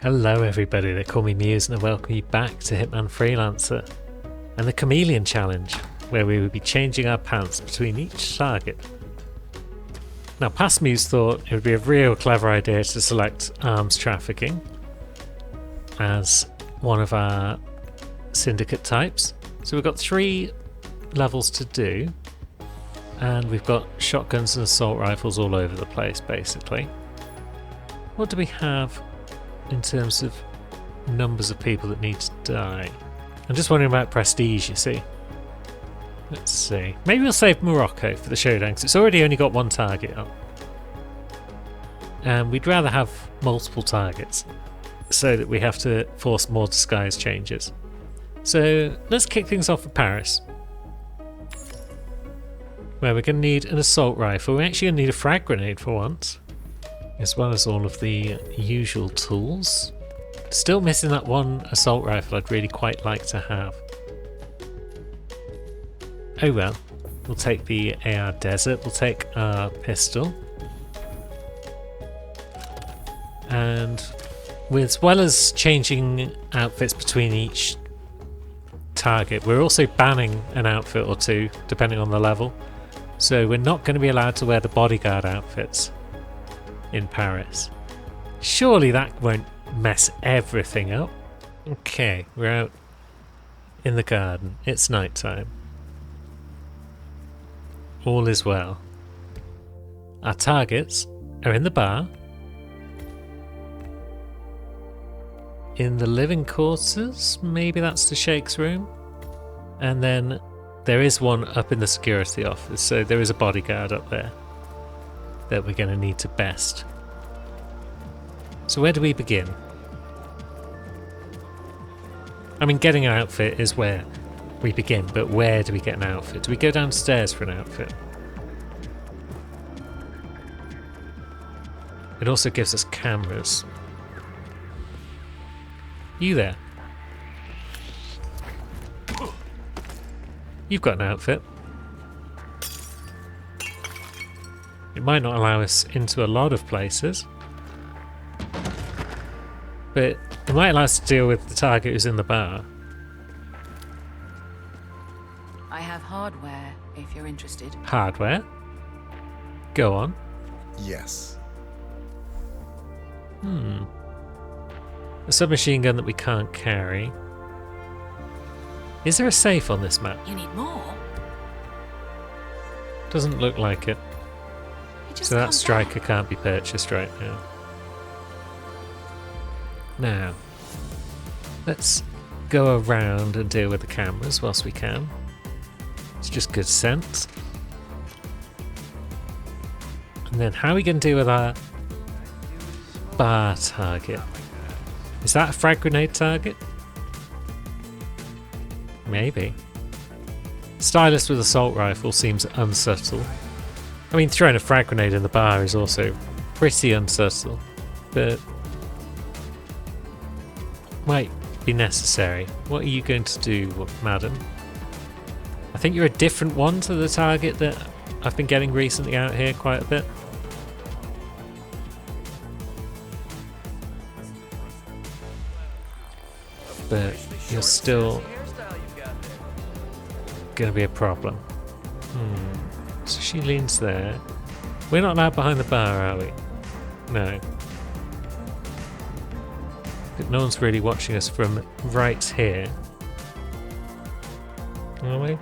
Hello everybody, they call me Muse and I welcome you back to Hitman Freelancer and the Chameleon Challenge, where we will be changing our pants between each target. Now past Muse thought it would be a real clever idea to select arms trafficking as one of our syndicate types. So we've got 3 levels to do and we've got shotguns and assault rifles all over the place basically. What do we have in terms of numbers of people that need to die? I'm just wondering about prestige, you see. Let's see. Maybe we'll save Morocco for the showdown because it's already only got 1 target up. And we'd rather have multiple targets so that we have to force more disguise changes. So let's kick things off with Paris, where we're going to need an assault rifle. We're actually going to need a frag grenade for once, as well as all of the usual tools. Still missing that 1 assault rifle I'd really quite like to have. Oh well, we'll take the AR Desert, we'll take our pistol. And as well as changing outfits between each target, we're also banning an outfit or 2 depending on the level. So we're not going to be allowed to wear the bodyguard outfits in Paris. Surely that won't mess everything up. Okay, we're out in the garden. It's night time. All is well. Our targets are in the bar, in the living quarters, maybe that's the Sheikh's room, and then there is one up in the security office, so there is a bodyguard up there that we're going to need to best. So where do we begin? I mean, getting an outfit is where we begin, but where do we get an outfit? Do we go downstairs for an outfit? It also gives us cameras. You there? You've got an outfit. It might not allow us into a lot of places, but it might allow us to deal with the target who's in the bar. I have hardware, if you're interested. Hardware? Go on. Yes. A submachine gun that we can't carry. Is there a safe on this map? You need more? Doesn't look like it. It just So that comes striker out. can't be purchased right now. Now, let's go around and deal with the cameras whilst we can. It's just good sense. And then how are we going to deal with our bar target? Is that a frag grenade target? Maybe. Stylist with assault rifle seems unsubtle. I mean, throwing a frag grenade in the bar is also pretty unsubtle, but might be necessary. What are you going to do, madam? I think you're a different one to the target that I've been getting recently out here quite a bit. But you're still going to be a problem. So she leans there. We're not allowed behind the bar, are we? No. But no one's really watching us from right here. Are we?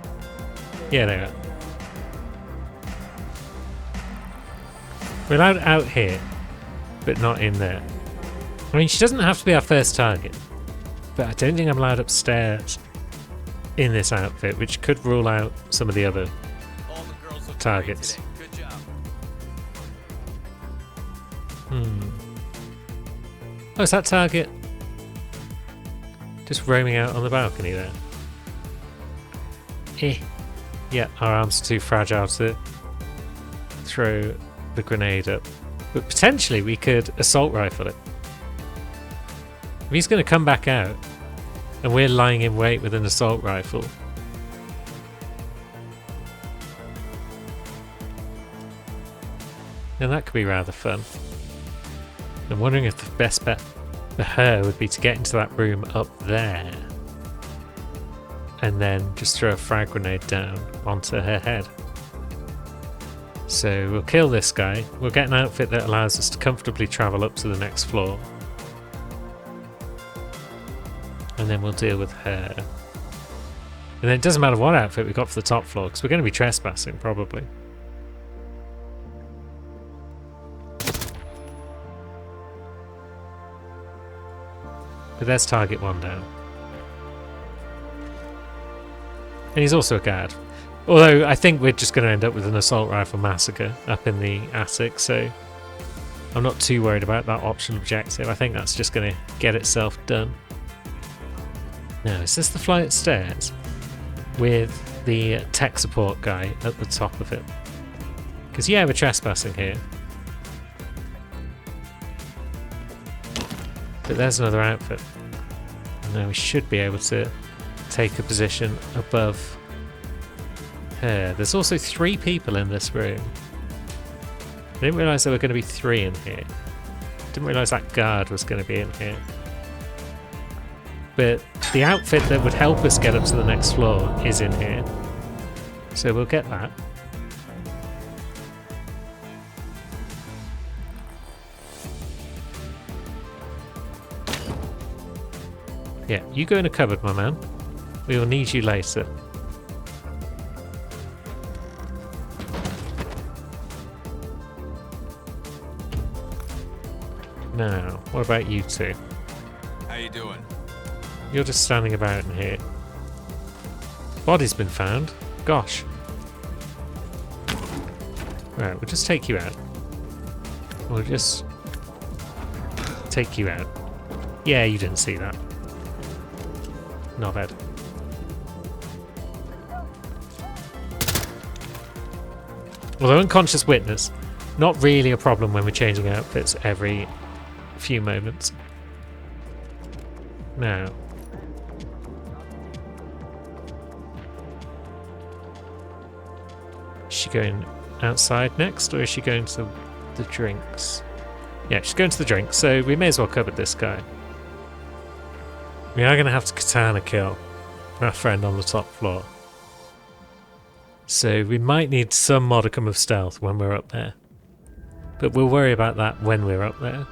Yeah, they are. We're allowed out here, but not in there. I mean, she doesn't have to be our first target, but I don't think I'm allowed upstairs in this outfit, which could rule out some of the other targets. Good job. Oh, is that target just roaming out on the balcony there? Yeah, our arms are too fragile to throw the grenade up. But potentially we could assault rifle it. If he's going to come back out and we're lying in wait with an assault rifle, then that could be rather fun. I'm wondering if the best bet for her would be to get into that room up there and then just throw a frag grenade down onto her head. So we'll kill this guy. We'll get an outfit that allows us to comfortably travel up to the next floor. And then we'll deal with her. And then it doesn't matter what outfit we got for the top floor, because we're going to be trespassing, probably. But there's target 1 down. And he's also a guard. Although I think we're just going to end up with an assault rifle massacre up in the attic, so I'm not too worried about that optional objective. I think that's just going to get itself done. Now, is this the flight of stairs with the tech support guy at the top of it? Because yeah, we're trespassing here. But there's another outfit. And now we should be able to take a position above her. There's also 3 people in this room. I didn't realise there were going to be 3 in here. Didn't realise that guard was going to be in here. But the outfit that would help us get up to the next floor is in here. So we'll get that. Yeah, you go in a cupboard, my man. We will need you later. Now, what about you two? How you doing? You're just standing about in here. Body's been found. Gosh. Right, we'll just take you out. We'll just take you out. Yeah, you didn't see that. Not bad. Although unconscious witness, not really a problem when we're changing outfits every few moments. Now. Is she going outside next, or is she going to the drinks? Yeah, she's going to the drinks, so we may as well cover this guy. We are going to have to katana kill our friend on the top floor. So we might need some modicum of stealth when we're up there. But we'll worry about that when we're up there.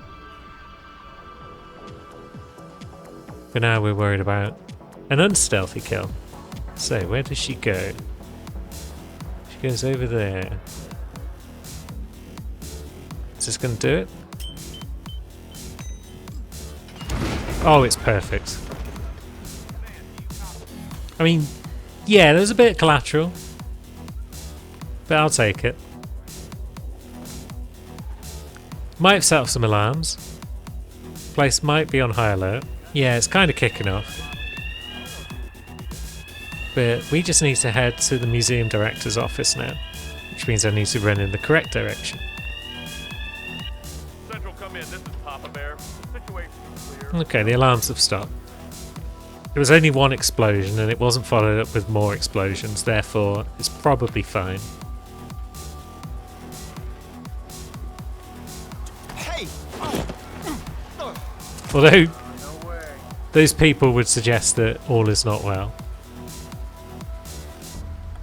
For now we're worried about an unstealthy kill. So where does she go? She goes over there. Is this going to do it? Oh, it's perfect. I mean, yeah, there's a bit of collateral. But I'll take it. Might have set off some alarms. Place might be on high alert. Yeah, it's kind of kicking off. But we just need to head to the museum director's office now. Which means I need to run in the correct direction. Central, come in. This is Papa Bear. Situation is clear. Okay, the alarms have stopped. There was only one explosion and it wasn't followed up with more explosions, therefore it's probably fine. Hey! Although those people would suggest that all is not well,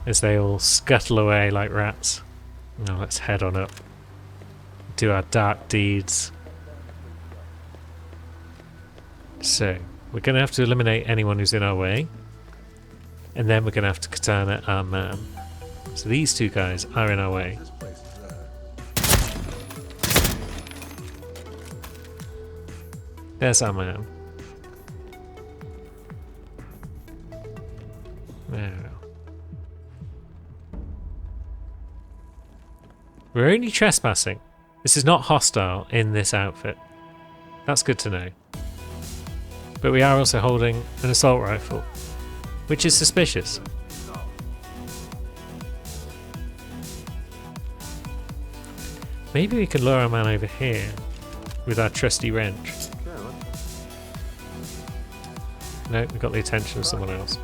as they all scuttle away like rats. Now let's head on up, do our dark deeds. So we're going to have to eliminate anyone who's in our way, and then we're going to have to katana our man. So these two guys are in our way. There's our man. Now. We're only trespassing. This is not hostile in this outfit. That's good to know. But we are also holding an assault rifle, which is suspicious. Maybe we can lure our man over here with our trusty wrench. No, we got the attention of someone else.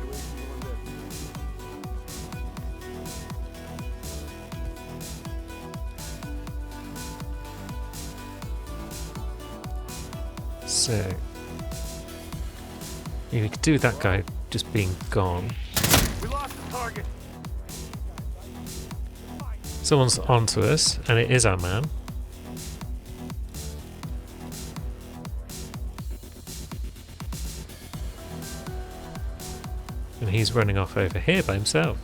So, We could do that guy just being gone. We lost the target. Someone's onto us, and it is our man. And he's running off over here by himself.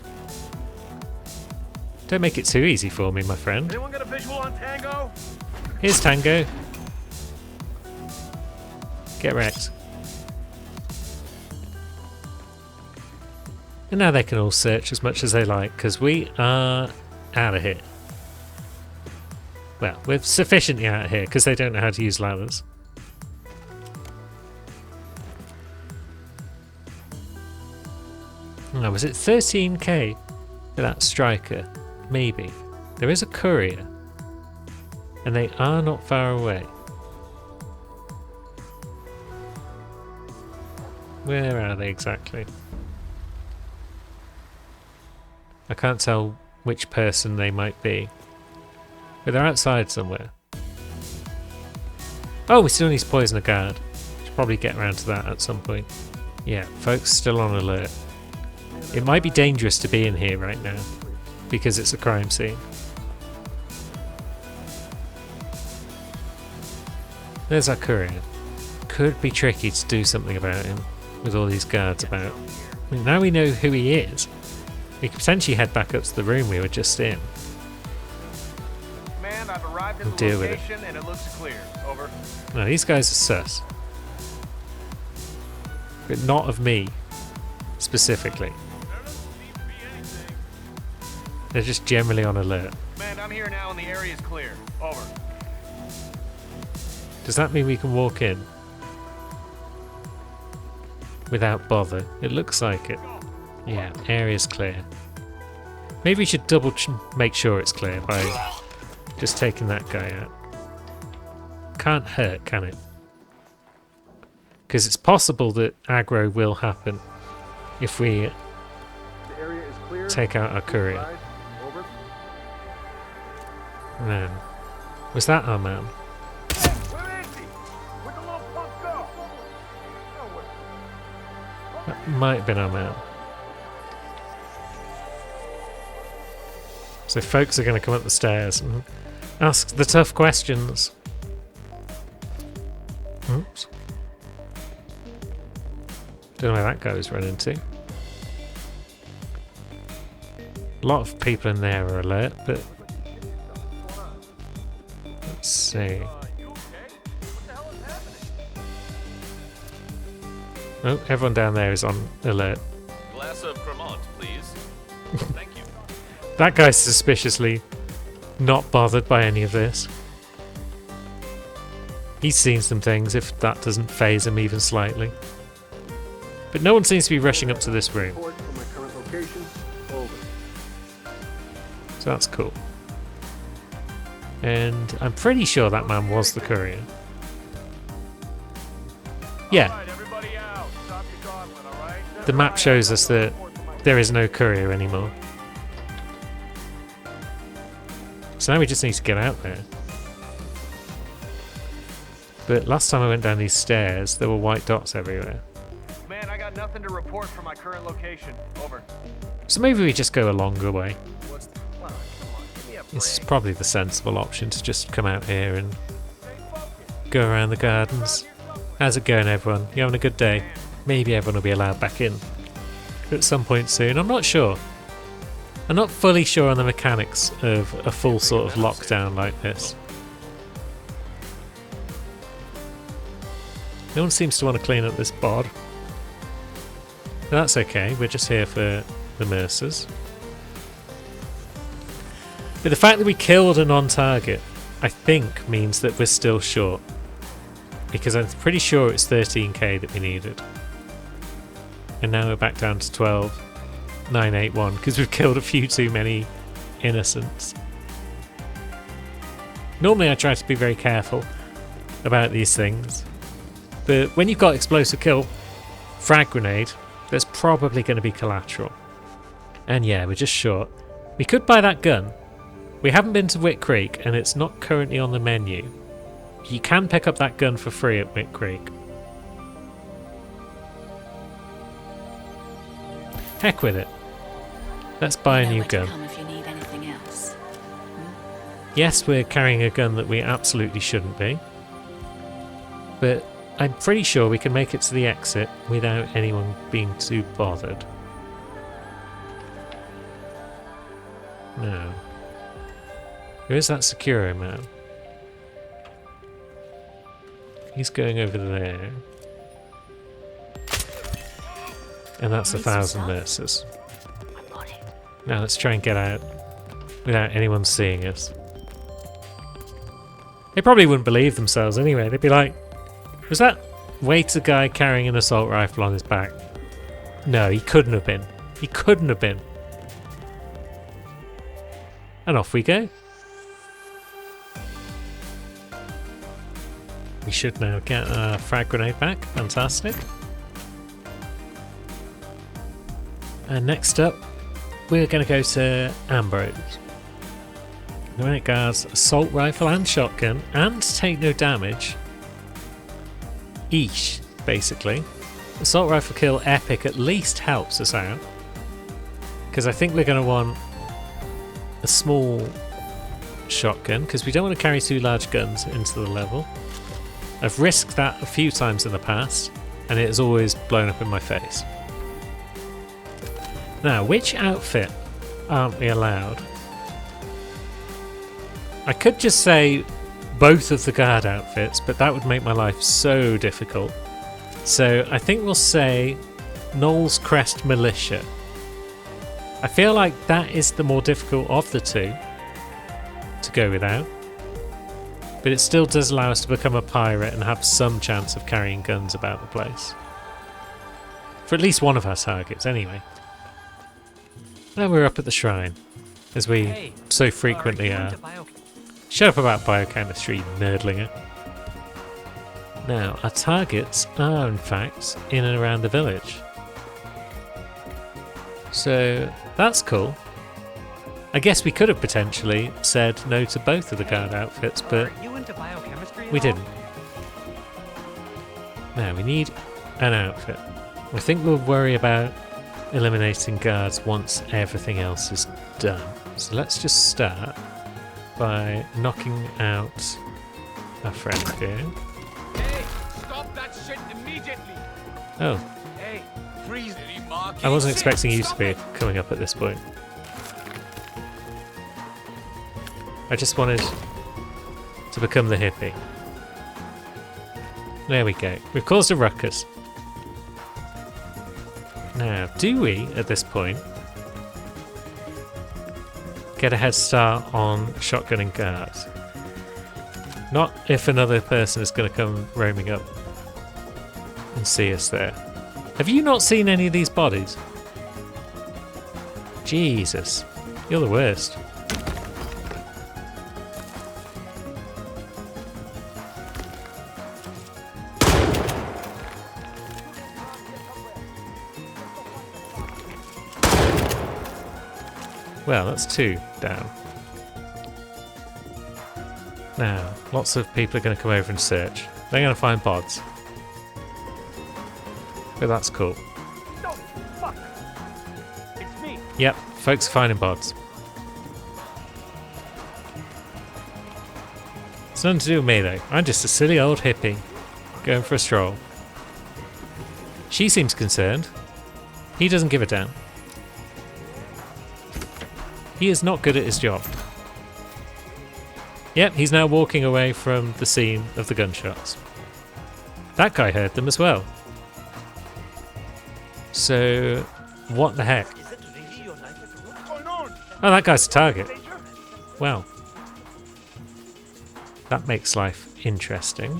Don't make it too easy for me, my friend. Anyone got a visual on Tango? Here's Tango. Get wrecked. And now they can all search as much as they like, because we are out of here. Well, we're sufficiently out of here, because they don't know how to use ladders. Oh, was it 13k for that striker? Maybe. There is a courier. And they are not far away. Where are they exactly? I can't tell which person they might be. But they're outside somewhere. Oh, we still need to poison a guard. Should probably get around to that at some point. Yeah, folks, still on alert. It might be dangerous to be in here right now, because it's a crime scene. There's our courier. Could be tricky to do something about him, with all these guards about. I mean, now we know who he is, we could potentially head back up to the room we were just in. Man, I've arrived at Deal the with it. location and it looks clear. Over. Now, these guys are sus. But not of me, specifically. There doesn't seem to be anything. They're just generally on alert. Man, I'm here now and the area is clear. Over. Does that mean we can walk in? Without bother? It looks like it. Yeah, area's clear. Maybe we should make sure it's clear by just taking that guy out. Can't hurt, can it? Because it's possible that aggro will happen if we The area is clear. take out our courier. Over. Man. Was that our man? Where is he? Where'd the little punk go? That might have been our man. So folks are going to come up the stairs and ask the tough questions. Oops. Don't know where that guy was running to. A lot of people in there are alert, but let's see. You okay? What the hell is happening? Oh, everyone down there is on alert. Glass of Cremant, please. Thank you. That guy's suspiciously not bothered by any of this. He's seen some things, if that doesn't faze him even slightly. But no one seems to be rushing up to this room, Report from my current location. Over. so that's cool. And I'm pretty sure that man was the courier. Yeah, Alright, everybody out. Stop your dawdling, alright? the map shows us that there is no courier anymore. So now we just need to get out there. But last time I went down these stairs, there were white dots everywhere. Man, I got nothing to report from my current location. Over. So maybe we just go a longer way. What's the... Come on, give me a break. This is probably the sensible option, to just come out here and go around the gardens. How's it going, everyone? You having a good day? Maybe everyone will be allowed back in at some point soon. I'm not sure. I'm not fully sure on the mechanics of a full sort of lockdown like this. No one seems to want to clean up this bod. But that's okay, we're just here for the Mercers. But the fact that we killed a non-target, I think, means that we're still short. Because I'm pretty sure it's 13k that we needed. And now we're back down to 12,981 because we've killed a few too many innocents. Normally I try to be very careful about these things. But when you've got explosive kill, frag grenade, there's probably going to be collateral. And yeah, we're just short. We could buy that gun. We haven't been to Wick Creek and it's not currently on the menu. You can pick up that gun for free at Wick Creek. Heck with it. Let's buy a Know new where to gun. come if you need anything else. Yes, we're carrying a gun that we absolutely shouldn't be. But I'm pretty sure we can make it to the exit without anyone being too bothered. No. Who is that Securo man? He's going over there. And that's Need 1,000 some Mercers. I've got it. Now let's try and get out without anyone seeing us. They probably wouldn't believe themselves anyway. They'd be like, was that waiter guy carrying an assault rifle on his back? No, he couldn't have been. He couldn't have been. And off we go. We should now get our frag grenade back. Fantastic. And next up, we're going to go to Ambrose. When it guards assault rifle and shotgun and take no damage. Eesh, basically. Assault rifle kill epic at least helps us out. Because I think we're going to want a small shotgun because we don't want to carry two large guns into the level. I've risked that a few times in the past and it has always blown up in my face. Now, which outfit aren't we allowed? I could just say both of the guard outfits, but that would make my life so difficult. So I think we'll say Knowles Crest Militia. I feel like that is the more difficult of the two to go without. But it still does allow us to become a pirate and have some chance of carrying guns about the place. For at least one of our targets, anyway. Now we're up at the shrine, as we so frequently are. Shut up about biochemistry, nerdling it. Now, our targets are in fact in and around the village. So, that's cool. I guess we could have potentially said no to both of the guard outfits, but we didn't. Now, we need an outfit. I think we'll worry about eliminating guards once everything else is done. So let's just start by knocking out our friend here. Hey, stop that shit immediately. Oh, Hey, freeze. I wasn't expecting you to be coming up at this point. I just wanted to become the hippie. There we go. We've caused a ruckus. Now, do we, at this point, get a head start on shotgunning guards? Not if another person is going to come roaming up and see us there. Have you not seen any of these bodies? Jesus, you're the worst. Well, that's 2 down. Now, lots of people are going to come over and search. They're going to find bods. But that's cool. No, fuck! It's me! Yep, folks are finding bods. It's nothing to do with me though. I'm just a silly old hippie going for a stroll. She seems concerned. He doesn't give a damn. He is not good at his job. Yep, he's now walking away from the scene of the gunshots. That guy heard them as well. So, what the heck? Oh, that guy's a target. Well, that makes life interesting.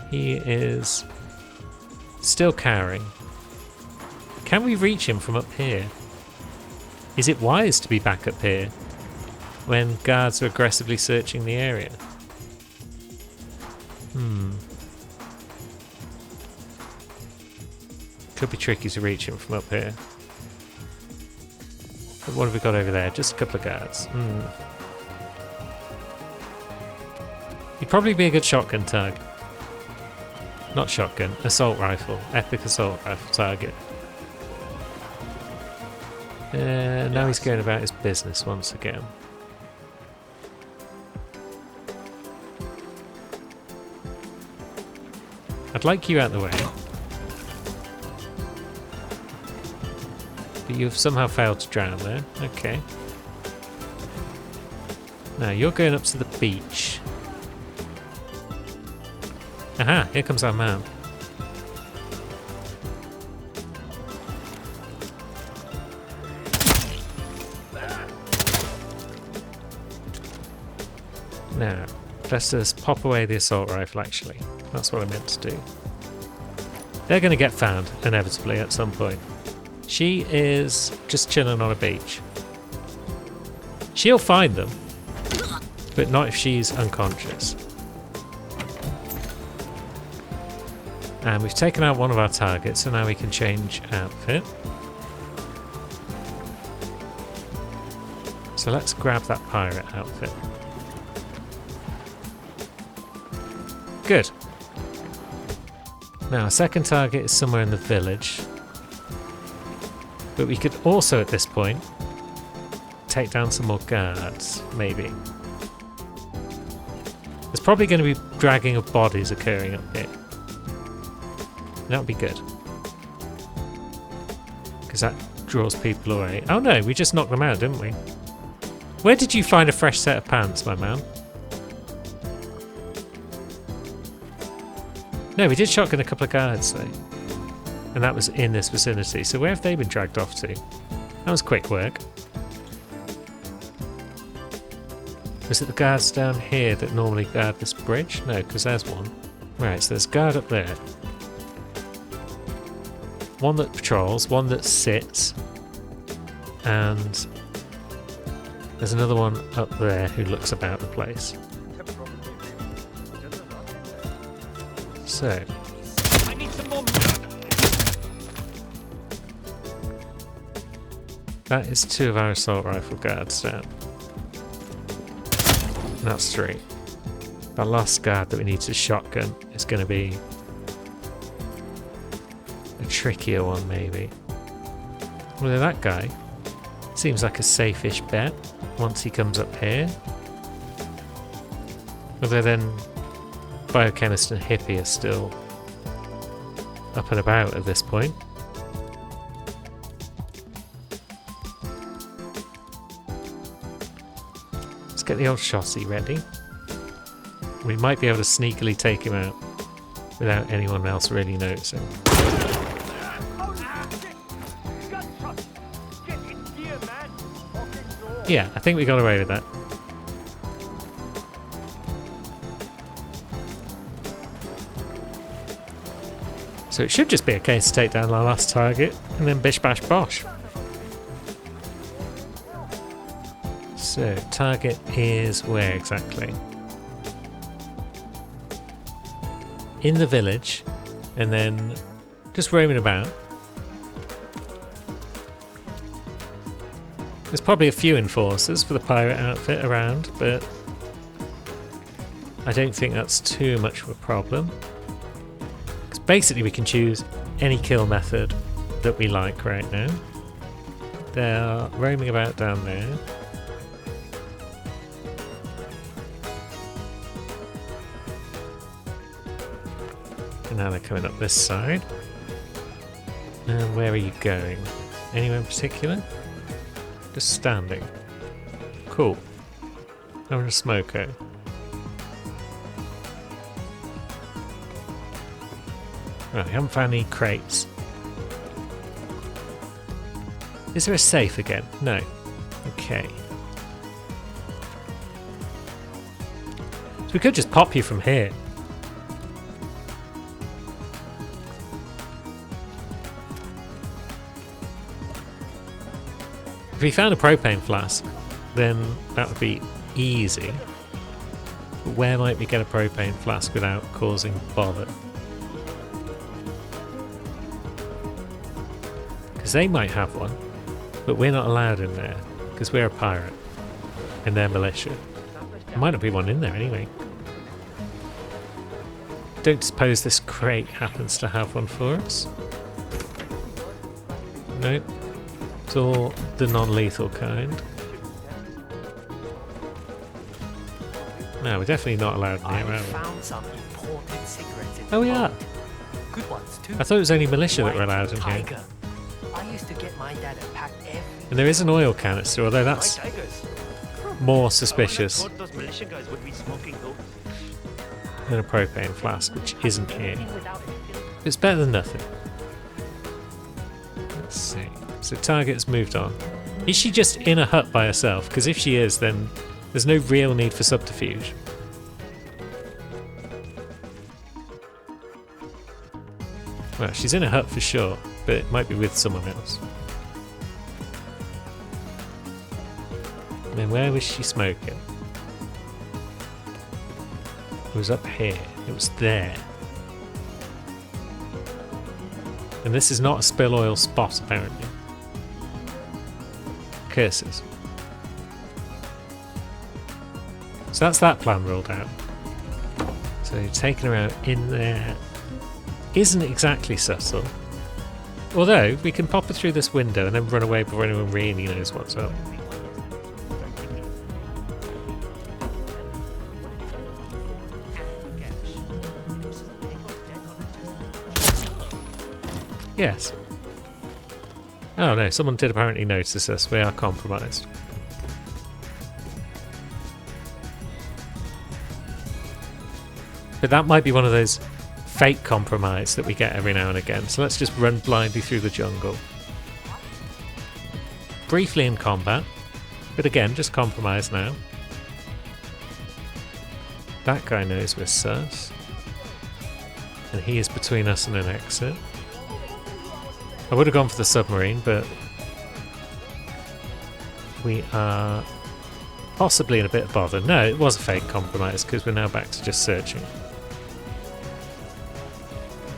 He is still cowering. Can we reach him from up here? Is it wise to be back up here when guards are aggressively searching the area? Could be tricky to reach him from up here. But what have we got over there? Just a couple of guards. He'd probably be a good shotgun target. Not shotgun, assault rifle. Epic assault rifle target. Now he's going about his business once again. I'd like you out of the way. But you've somehow failed to drown there. Okay. Now you're going up to the beach. Aha, here comes our man. Now, let's just pop away the assault rifle actually. That's what I meant to do. They're going to get found, inevitably, at some point. She is just chilling on a beach. She'll find them, but not if she's unconscious. And we've taken out one of our targets, so now we can change outfit. So let's grab that pirate outfit. Good. Now, our second target is somewhere in the village. But we could also, at this point, take down some more guards, maybe. There's probably going to be dragging of bodies occurring up here. That would be good. Because that draws people away. Oh no, we just knocked them out, didn't we? Where did you find a fresh set of pants, my man? No, we did shotgun a couple of guards though. And that was in this vicinity. So where have they been dragged off to? That was quick work. Was it the guards down here that normally guard this bridge? No, because there's one. Right, so there's a guard up there. One that patrols, one that sits, and there's another one up there who looks about the place. So, I need some more. that is 2 of our assault rifle guards down. And that's 3. That last guard that we need to shotgun is going to be a trickier one, maybe. Although that guy seems like a safe-ish bet once he comes up here. Although then Biochemist and Hippie are still up and about at this point. Let's get the old chassis ready. We might be able to sneakily take him out without anyone else really noticing. Yeah, I think we got away with that. So it should just be a case to take down our last target and then bish bash bosh. So target is where exactly? In the village, and then just roaming about. There's probably a few enforcers for the pirate outfit around, but I don't think that's too much of a problem. Because basically we can choose any kill method that we like right now. They're roaming about down there. And now they're coming up this side. And where are you going? Anywhere in particular? Just standing. Cool. Having a smoko. Right, we haven't found any crates. Is there a safe again? No. Okay. So we could just pop you from here. If we found a propane flask, then that would be easy. But where might we get a propane flask without causing bother? Because they might have one, but we're not allowed in there, because we're a pirate, and they're militia. There might not be one in there anyway. Don't suppose this crate happens to have one for us. Nope. It's all the non-lethal kind. No, we're definitely not allowed near, are we? Found some imported cigarettes in Oh, we the are. vault. Good ones too. I thought it was only militia that were allowed in here. Tiger. I used to get my dad to pack every And there is an oil canister, although that's White tigers. more suspicious I those militia guys would be smoking those. than a propane flask, which isn't here. Anything without anything. It's better than nothing. Let's see. So Target's moved on. Is she just in a hut by herself? Because if she is, then there's no real need for subterfuge. Well, she's in a hut for sure, but it might be with someone else. And then where was she smoking? It was up here. It was there. And this is not a spill oil spot, apparently. Curses. So that's that plan ruled out. So taking her out in there isn't exactly subtle. Although, we can pop her through this window and then run away before anyone really knows what's up. Yes. Oh no, someone did apparently notice us. We are compromised. But that might be one of those fake compromise that we get every now and again. So let's just run blindly through the jungle. Briefly in combat, but again, just compromise now. That guy knows we're sus. And he is between us and an exit. I would have gone for the submarine, but we are possibly in a bit of bother. No, it was a fake compromise because we're now back to just searching.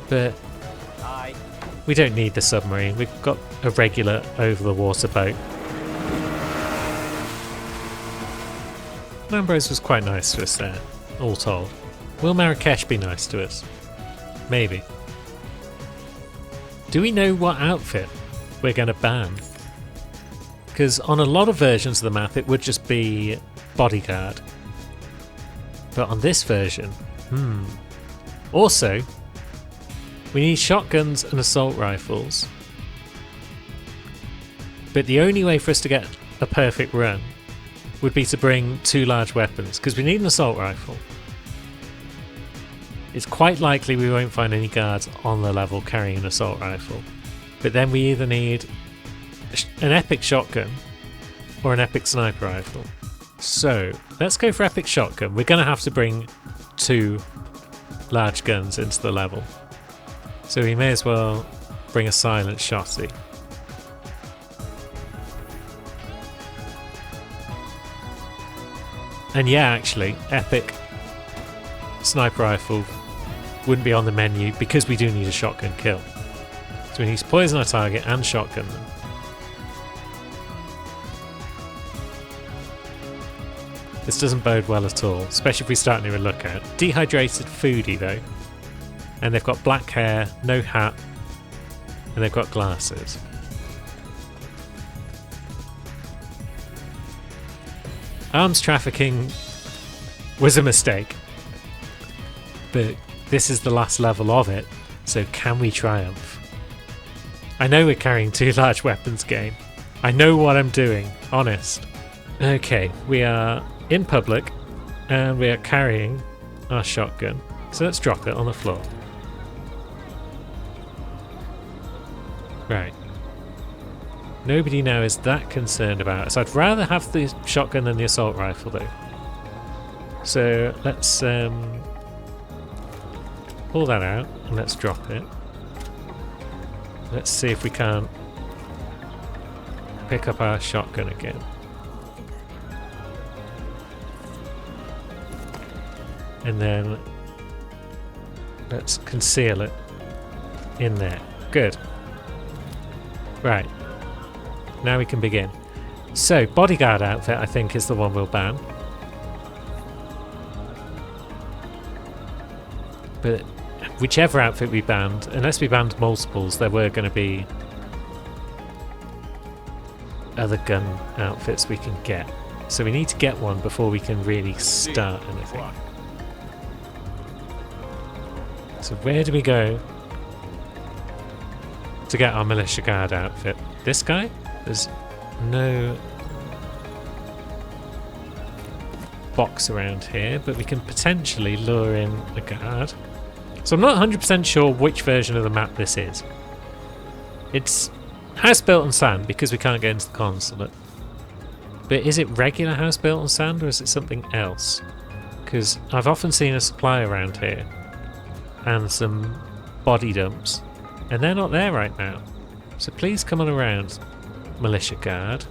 But we don't need the submarine. We've got a regular over-the-water boat. Ambrose was quite nice to us there, all told. Will Marrakesh be nice to us? Maybe. Do we know what outfit we're going to ban? Because on a lot of versions of the map it would just be bodyguard. But on this version, Also, we need shotguns and assault rifles. But the only way for us to get a perfect run would be to bring 2 large weapons, because we need an assault rifle. It's quite likely we won't find any guards on the level carrying an assault rifle. But then we either need an epic shotgun or an epic sniper rifle. So, let's go for epic shotgun. We're going to have to bring 2 large guns into the level. So we may as well bring a silent shotty. And yeah, actually, epic sniper rifle wouldn't be on the menu because we do need a shotgun kill. So we need to poison our target and shotgun them. This doesn't bode well at all, especially if we start near a lookout. Dehydrated foodie though. And they've got black hair, no hat, and they've got glasses. Arms trafficking was a mistake. But this is the last level of it, so can we triumph? I know we're carrying 2 large weapons, game. I know what I'm doing, honest. Okay, we are in public, and we are carrying our shotgun. So let's drop it on the floor. Right. Nobody now is that concerned about us. I'd rather have the shotgun than the assault rifle, though. So let's pull that out and let's drop it. Let's see if we can't pick up our shotgun again. And then let's conceal it in there. Good. Right. Now we can begin. So, bodyguard outfit I think is the one we'll ban. But whichever outfit we banned, unless we banned multiples, there were going to be other gun outfits we can get. So we need to get one before we can really start anything. So where do we go to get our militia guard outfit? This guy? There's no box around here, but we can potentially lure in a guard. So I'm not 100% sure which version of the map this is. It's house built on sand because we can't get into the consulate. But is it regular house built on sand or is it something else? Because I've often seen a supply around here and some body dumps, and they're not there right now. So please come on around, militia guard,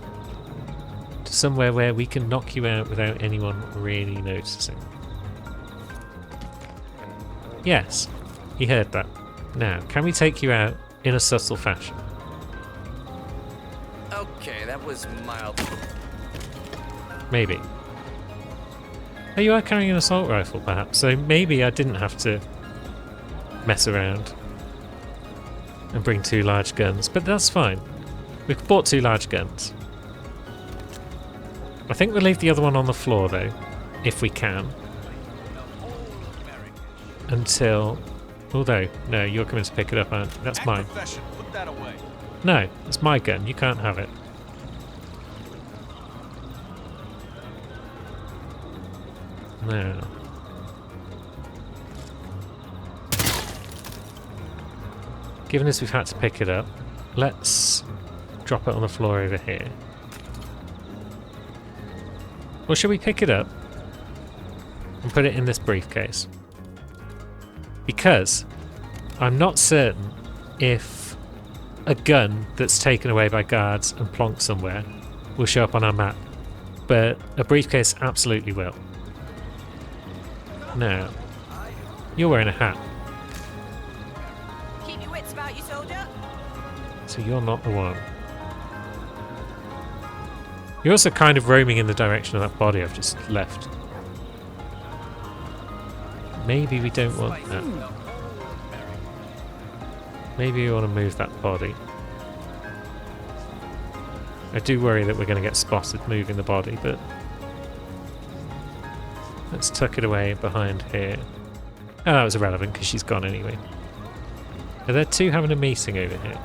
to somewhere where we can knock you out without anyone really noticing. Yes, he heard that. Now, can we take you out in a subtle fashion? Okay, that was mild. Maybe. Oh, you are carrying an assault rifle, perhaps, so maybe I didn't have to mess around and bring 2 large guns, but that's fine. We've bought 2 large guns. I think we'll leave the other one on the floor, though, if we can. Until... Although, no, you're coming to pick it up, aren't you? That's mine. Put that away. No, it's my gun. You can't have it. No. Given as we've had to pick it up, let's drop it on the floor over here. Or should we pick it up and put it in this briefcase? Because I'm not certain if a gun that's taken away by guards and plonked somewhere will show up on our map, but a briefcase absolutely will. Now, you're wearing a hat, Keep your wits about you, soldier. so you're not the one. You're also kind of roaming in the direction of that body I've just left. Maybe we don't want that. Maybe we want to move that body. I do worry that we're going to get spotted moving the body, but let's tuck it away behind here. Oh, that was irrelevant because she's gone anyway. Are there 2 having a meeting over here?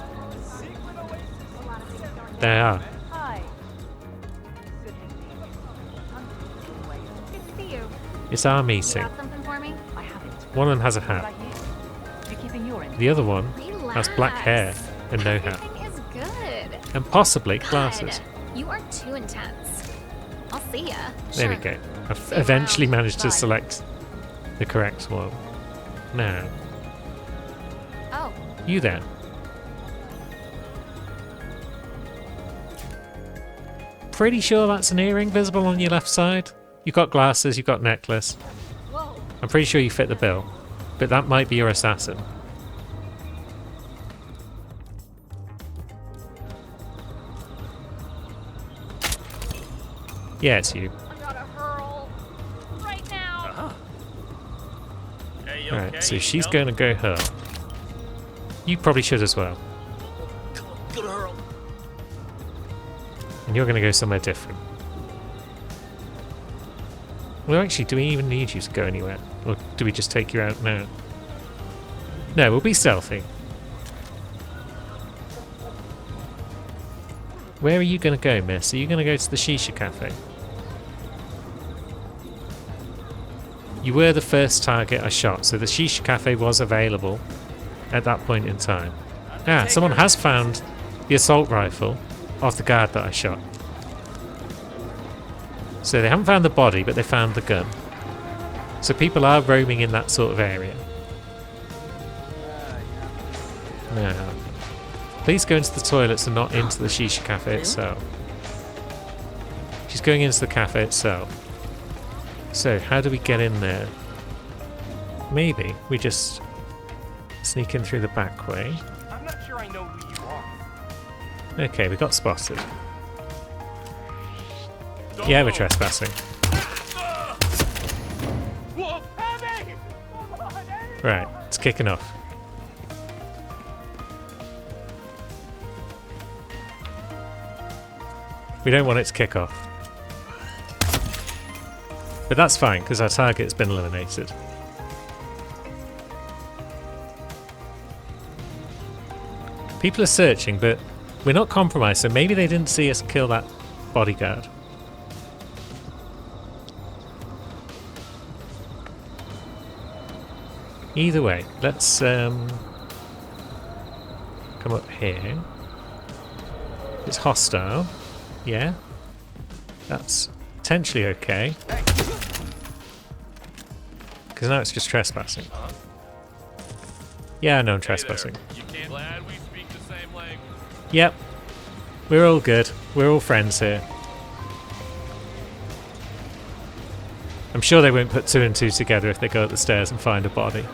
They are. Hi. Good to see you. It's our You meeting. got something for me? I haven't. One of them has a What hat. about you? You're keeping your end. The other one has black hair and no hat. Everything is good. And possibly God, glasses. You are too intense. I'll see ya. There we Sure. go. I've See you eventually around. managed to Bye. select the correct one. Now, Oh, you there. Pretty sure that's an earring visible on your left side. You've got glasses, you've got necklace. whoa. I'm pretty sure you fit the bill. But that might be your assassin. Yeah, it's you. I gotta hurl. Right now. Hey, you Alright, okay? so she's No? going to go hurl. You probably should as well. Good hurl. And you're going to go somewhere different. Well, actually, do we even need you to go anywhere? Or do we just take you out now? No, we'll be stealthy. Where are you going to go, miss? Are you going to go to the Shisha Cafe? You were the first target I shot, so the Shisha Cafe was available at that point in time. Ah, someone has found the assault rifle of the guard that I shot. So they haven't found the body, but they found the gun. So people are roaming in that sort of area. Now, please go into the toilets and not into the Shisha Cafe itself. She's going into the cafe itself. So, how do we get in there? Maybe we just sneak in through the back way. I'm not sure I know who you are. Okay, we got spotted. Yeah, we're trespassing. Whoa! Abby! Come on, Abby! Right, it's kicking off. We don't want it to kick off. But that's fine, because our target has been eliminated. People are searching, but we're not compromised, so maybe they didn't see us kill that bodyguard. Either way, let's come up here. It's hostile. Yeah. That's potentially okay. Because now it's just trespassing. Yeah, no, I'm trespassing. You can't. Glad we speak the same language. Yep. We're all good. We're all friends here. I'm sure they won't put 2 and 2 together if they go up the stairs and find a body.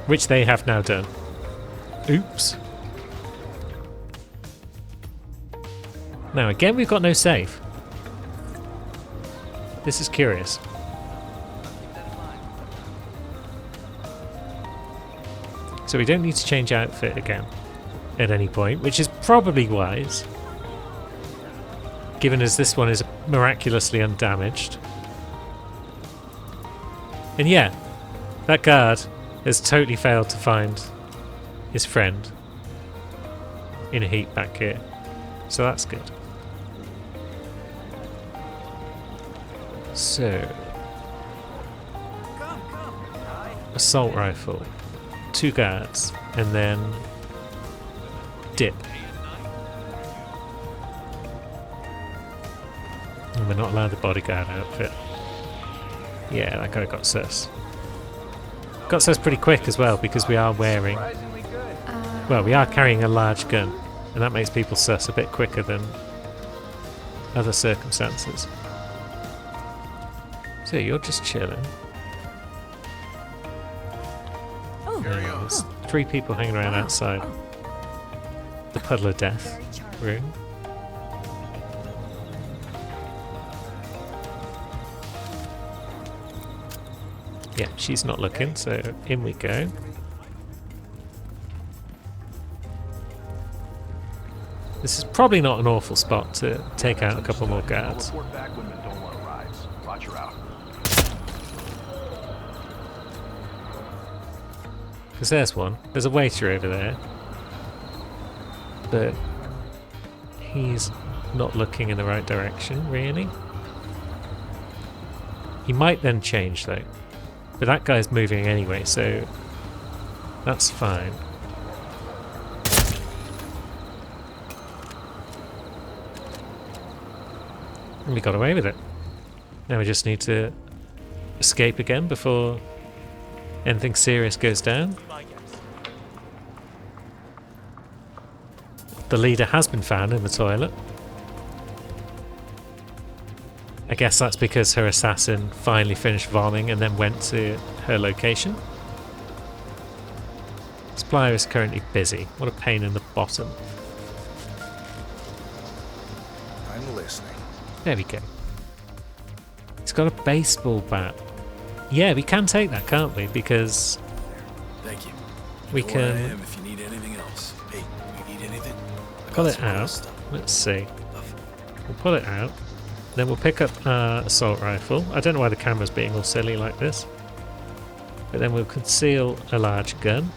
Which they have now done. Oops. Now again, we've got no safe. This is curious. So we don't need to change outfit again at any point, which is probably wise, given as this one is miraculously undamaged. And yeah, that guard has totally failed to find his friend in a heap back here. So that's good. So, assault rifle, 2 guards, and then dip. And we're not allowed the bodyguard outfit. Yeah, that guy got sus. Got sus pretty quick as well, because we are wearing... Well, we are carrying a large gun, and that makes people sus a bit quicker than other circumstances. So you're just chilling. There's 3 people hanging around outside the Puddle of Death room. Yeah, she's not looking, so in we go. This is probably not an awful spot to take out a couple more guards. Report back when Mendola arrives. Roger out. Because there's one. There's a waiter over there. But he's not looking in the right direction, really. He might then change, though. But that guy's moving anyway, so that's fine. And we got away with it. Now we just need to escape again before anything serious goes down. The leader has been found in the toilet. I guess that's because her assassin finally finished vomiting and then went to her location. Supplier is currently busy. What a pain in the bottom. I'm listening. There we go. He's got a baseball bat. Yeah, we can take that, can't we? Because Thank you. we You know where I can am if you need anything else. Hey, you need anything? I pull got it some other out. stuff. Let's see. We'll pull it out. Then we'll pick up our assault rifle. I don't know why the camera's being all silly like this. But then we'll conceal a large gun.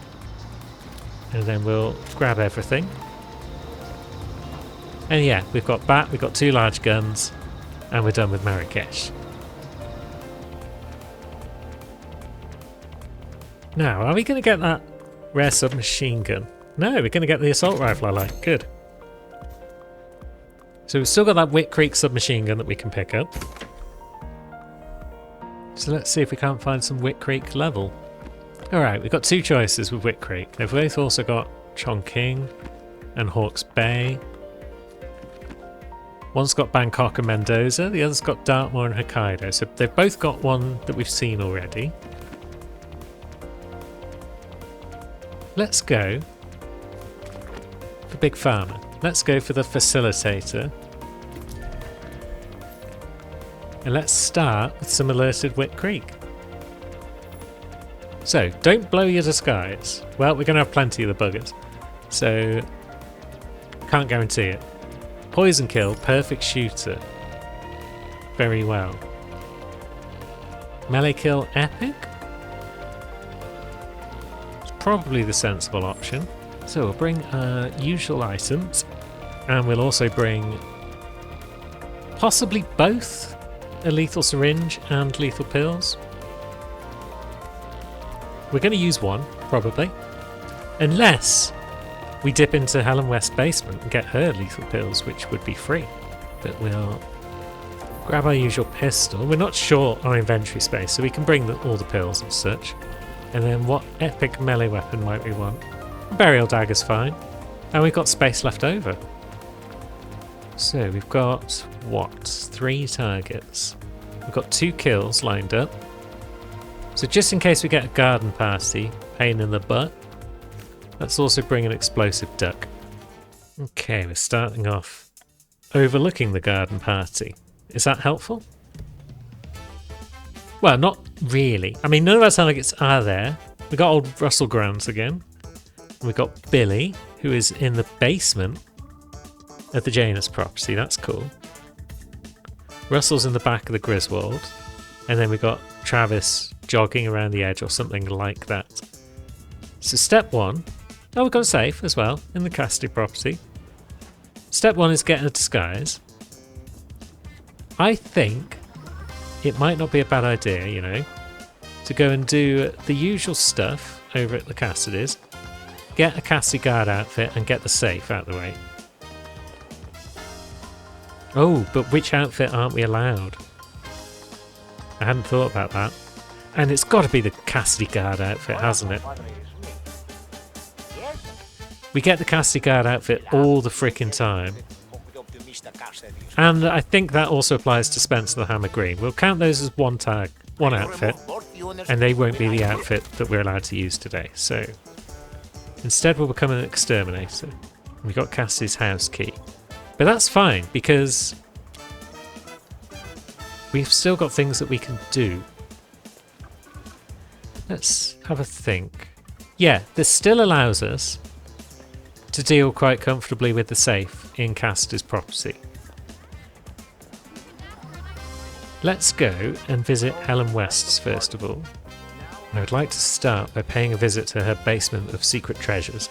And then we'll grab everything. And yeah, we've got bat, we've got 2 large guns, and we're done with Marrakesh. Now, are we going to get that rare submachine gun? No, we're going to get the assault rifle I like. Good. So we've still got that Wick Creek submachine gun that we can pick up. So let's see if we can't find some Wick Creek level. Alright, we've got 2 choices with Wick Creek. They've both also got Chongqing and Hawke's Bay. One's got Bangkok and Mendoza, the other's got Dartmoor and Hokkaido. So they've both got one that we've seen already. Let's go for Big Pharma. Let's go for the Facilitator. And let's start with some alerted Wick Creek. So, don't blow your disguise. Well, we're going to have plenty of the buggers. So, can't guarantee it. Poison kill, perfect shooter. Very well. Melee kill, epic? It's probably the sensible option. So we'll bring our usual items, and we'll also bring possibly both a lethal syringe and lethal pills. We're going to use one, probably. Unless we dip into Helen West's basement and get her lethal pills, which would be free. But we'll grab our usual pistol. We're not short on inventory space, so we can bring all the pills and such. And then what epic melee weapon might we want? Burial dagger's fine. And we've got space left over. So we've got, what, 3 targets. We've got 2 kills lined up. So just in case we get a garden party, pain in the butt, let's also bring an explosive duck. Okay, we're starting off overlooking the garden party. Is that helpful? Well, not really. I mean, none of our targets are there. We got old Russell Grounds again. We've got Billy, who is in the basement of the Janus property. That's cool. Russell's in the back of the Griswold. And then we got Travis jogging around the edge or something like that. So step 1. Oh, we've got a safe as well in the Cassidy property. Step 1 is getting a disguise. I think it might not be a bad idea, you know, to go and do the usual stuff over at the Cassidys, get a Cassidy guard outfit and get the safe out of the way. Oh, but which outfit aren't we allowed? I hadn't thought about that. And it's got to be the Cassidy guard outfit, hasn't it? We get the Cassidy guard outfit all the frickin' time. And I think that also applies to Spencer the Hammer Green. We'll count those as one outfit, and they won't be the outfit that we're allowed to use today. So instead we'll become an exterminator. We got Cassidy's house key. But that's fine, because we've still got things that we can do. Let's have a think. Yeah, this still allows us to deal quite comfortably with the safe in Cassidy's property. Let's go and visit Helen West's first of all. I would like to start by paying a visit to her basement of secret treasures.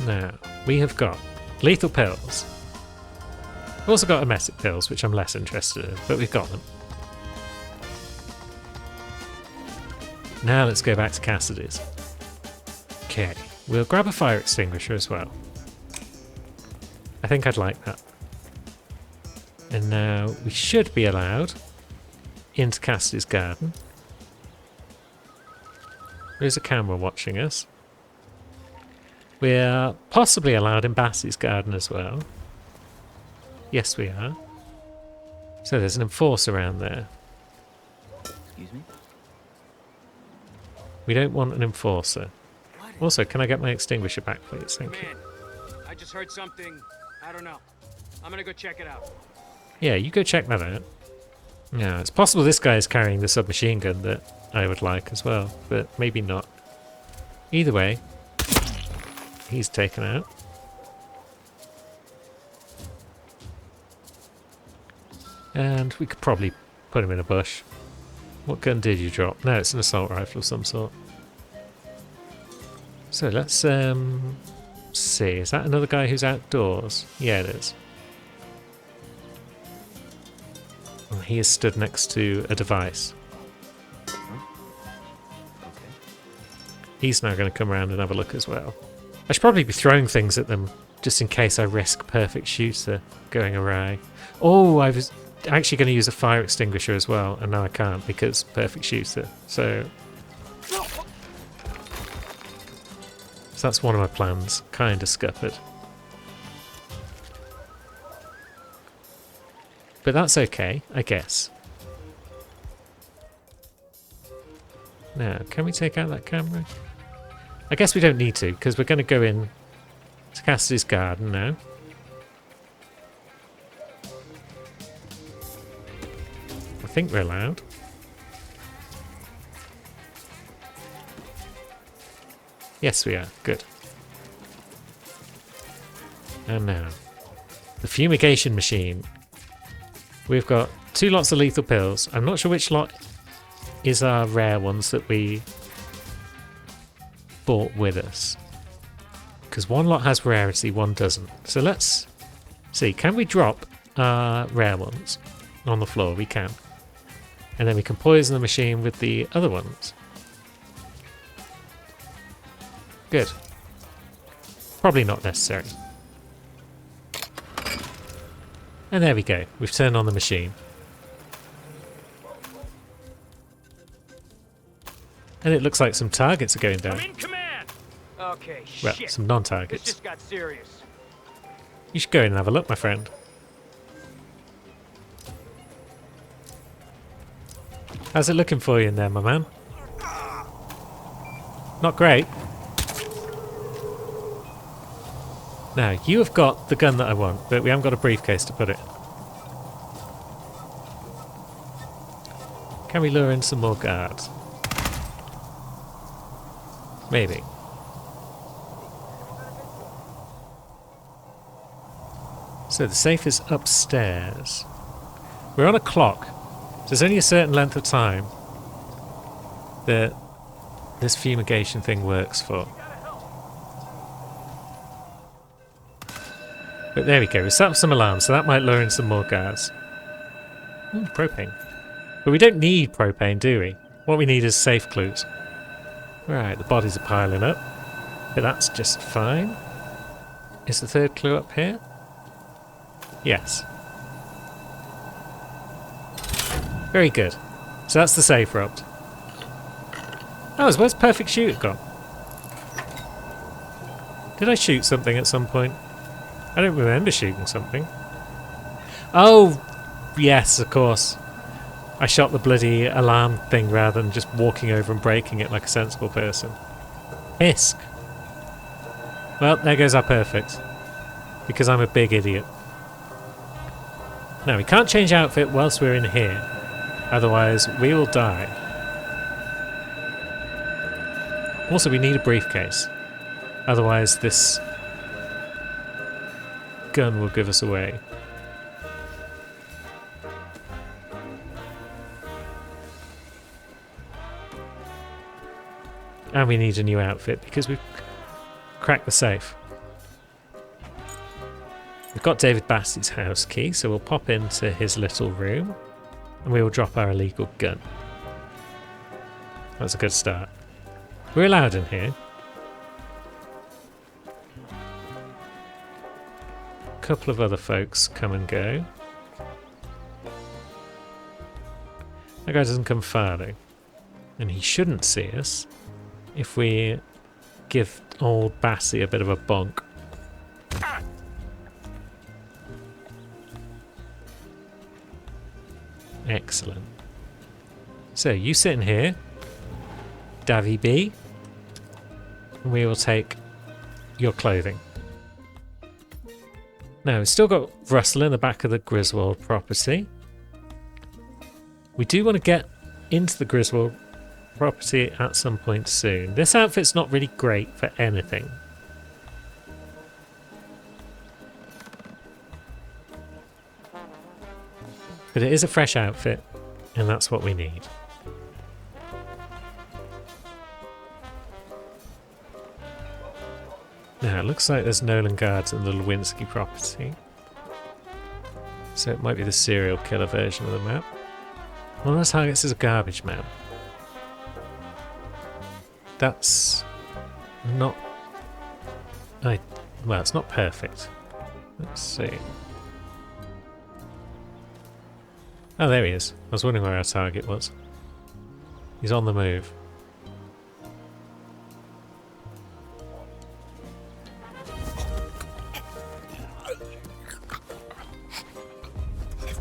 Now, we have got lethal pills. We've also got emetic pills, which I'm less interested in, but we've got them. Now let's go back to Cassidy's. Okay, we'll grab a fire extinguisher as well. I think I'd like that. And now we should be allowed into Cassidy's garden. There's a camera watching us. We're possibly allowed in Bassie's garden as well. Yes, we are. So there's an enforcer around there. Excuse me? We don't want an enforcer. Also, can I get my extinguisher back, please? Thank you. I just heard something. I don't know. I'm gonna go check it out. Yeah, you go check that out. Yeah, it's possible this guy is carrying the submachine gun that I would like as well, but maybe not. Either way, he's taken out. And we could probably put him in a bush. What gun did you drop? No, it's an assault rifle of some sort. So let's see. Is that another guy who's outdoors? Yeah, it is. Well, he is stood next to a device. Okay. He's now going to come around and have a look as well. I should probably be throwing things at them just in case I risk perfect shooter going awry. Oh, I was actually going to use a fire extinguisher as well, and now I can't because perfect shooter. So that's one of my plans. Kind of scuppered. But that's okay, I guess. Now, can we take out that camera? I guess we don't need to, because we're going to go in to Cassidy's garden now. I think we're allowed. Yes, we are. Good. And now, the fumigation machine. We've got 2 lots of lethal pills. I'm not sure which lot is our rare ones that we bought with us. Because one lot has rarity, one doesn't. So let's see. Can we drop our rare ones on the floor? We can. And then we can poison the machine with the other ones. Good. Probably not necessary. And there we go. We've turned on the machine. And it looks like some targets are going down. I'm in command. Okay, Well, shit. some This non-targets. just got serious. You should go in and have a look, my friend. How's it looking for you in there, my man? Not great. Now, you have got the gun that I want, but we haven't got a briefcase to put it. Can we lure in some more guards? Maybe. So the safe is upstairs. We're on a clock. So there's only a certain length of time that this fumigation thing works for. But there we go. We set up some alarms, so that might lure in some more guards. Propane. But we don't need propane, do we? What we need is safe clues. Right, the bodies are piling up. But that's just fine. Is the third clue up here? Yes. Very good. So that's the safe robbed. Oh, where's Perfect Shoot gone? Did I shoot something at some point? I don't remember shooting something. Oh, yes, of course. I shot the bloody alarm thing rather than just walking over and breaking it like a sensible person. Hisk. Well, there goes our perfect. Because I'm a big idiot. Now, we can't change outfit whilst we're in here. Otherwise, we will die. Also, we need a briefcase. Otherwise, this gun will give us away. And we need a new outfit because we've cracked the safe. We've got David Bassey's house key, so we'll pop into his little room and we will drop our illegal gun. That's a good start. We're allowed in here. A couple of other folks come and go. That guy doesn't come far though. And he shouldn't see us if we give old Bassey a bit of a bonk. Excellent. So you sit in here, Davy B, and we will take your clothing. Now, we've still got Russell in the back of the Griswold property. We do want to get into the Griswold property at some point soon. This outfit's not really great for anything. But it is a fresh outfit, and that's what we need. Now, it looks like there's Nolan guards in the Lewinsky property. So it might be the serial killer version of the map. One of the targets is a garbage man. That's not... well, it's not perfect. Let's see. Oh, there he is. I was wondering where our target was. He's on the move.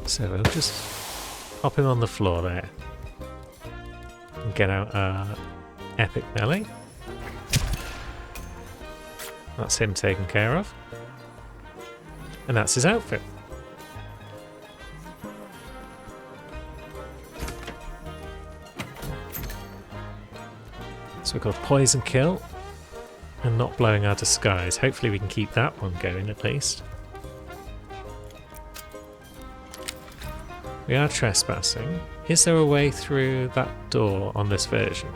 So we'll just hop him on the floor there. And get out our epic melee. That's him taken care of. And that's his outfit. So we've got poison kill. and not blowing our disguise. Hopefully we can keep that one going at least. We are trespassing. Is there a way through that door on this version?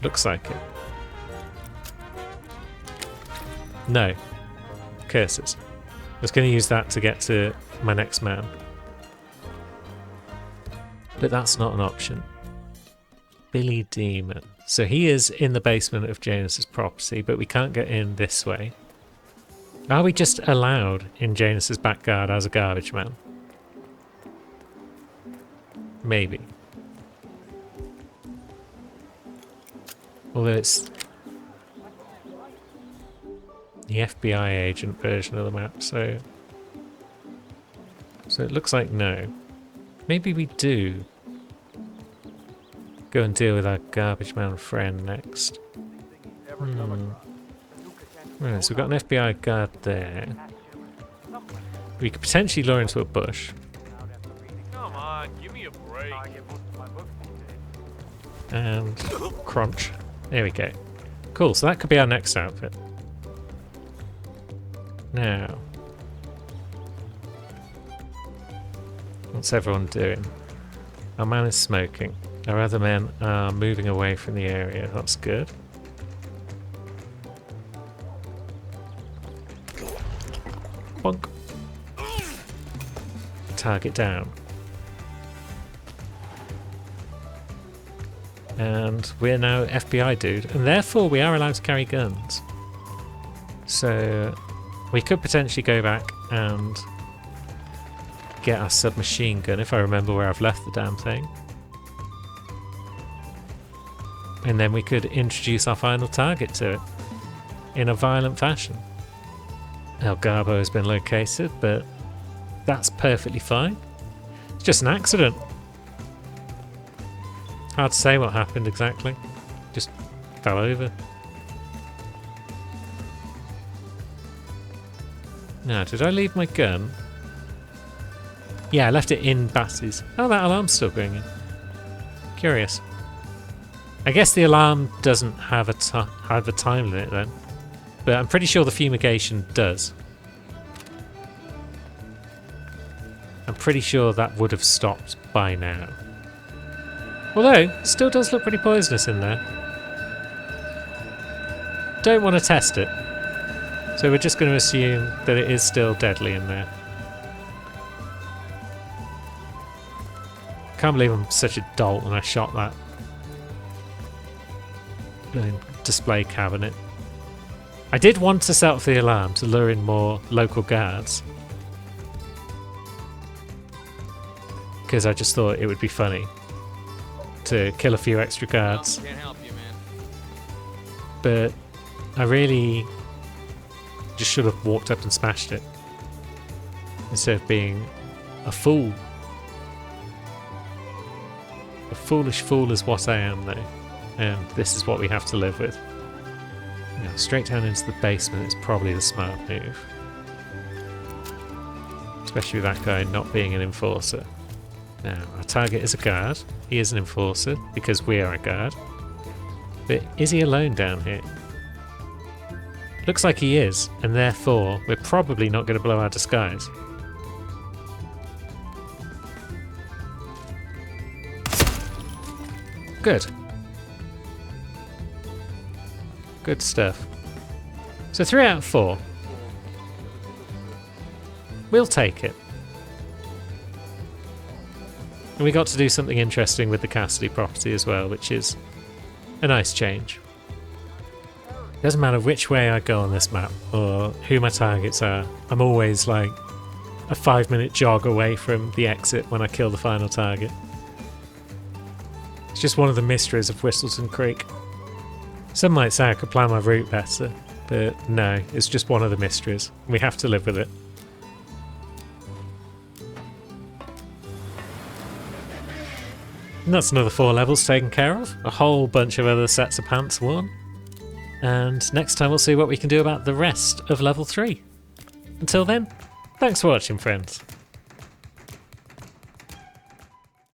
Looks like it. No. Curses. I was going to use that to get to my next man. But that's not an option. Billy Demon. So he is in the basement of Janus's property, but we can't get in this way. Are we just allowed in Janus's backyard as a garbage man? Maybe. Although it's the FBI agent version of the map, so it looks like no. Maybe we do go and deal with our garbage man friend next. Right, so we've got an FBI guard there. We could potentially lure into a bush. Come on, give me a break. And crunch. There we go. Cool, so that could be our next outfit. Now, what's everyone doing? Our man is smoking. Our other men are moving away from the area. That's good. Bonk. Target down. And we're now FBI dude, and therefore we are allowed to carry guns. So we could potentially go back and get our submachine gun if I remember where I've left the damn thing. And then we could introduce our final target to it in a violent fashion. El Garbo has been located, but that's perfectly fine. It's just an accident. Hard to say what happened exactly. Just fell over. Now, did I leave my gun? Yeah, I left it in Bassie's. Oh, that alarm's still going in. Curious. I guess the alarm doesn't have a time limit then. But I'm pretty sure the fumigation does. I'm pretty sure that would have stopped by now. Although, it still does look pretty poisonous in there. Don't want to test it. So we're just going to assume that it is still deadly in there. Can't believe I'm such a dolt and I shot that display cabinet. I did want to set off the alarm to lure in more local guards. Because I just thought it would be funny to kill a few extra guards. Can't help you, man. But I really just should have walked up and smashed it instead of being a fool. A foolish fool is what I am though, and this is what we have to live with. Now, straight down into the basement is probably the smart move. Especially with that guy not being an enforcer. Now, our target is a guard. He is an enforcer because we are a guard. But is he alone down here? Looks like he is, and therefore we're probably not going to blow our disguise. Good. Good stuff. So 3 out of 4. We'll take it. And we got to do something interesting with the Cassidy property as well, which is a nice change. Doesn't matter which way I go on this map or who my targets are, I'm always like a 5-minute jog away from the exit when I kill the final target. It's just one of the mysteries of Whistleton Creek. Some might say I could plan my route better, but no, it's just one of the mysteries. We have to live with it. And that's another 4 levels taken care of. A whole bunch of other sets of pants worn. And next time we'll see what we can do about the rest of level 3. Until then, thanks for watching, friends.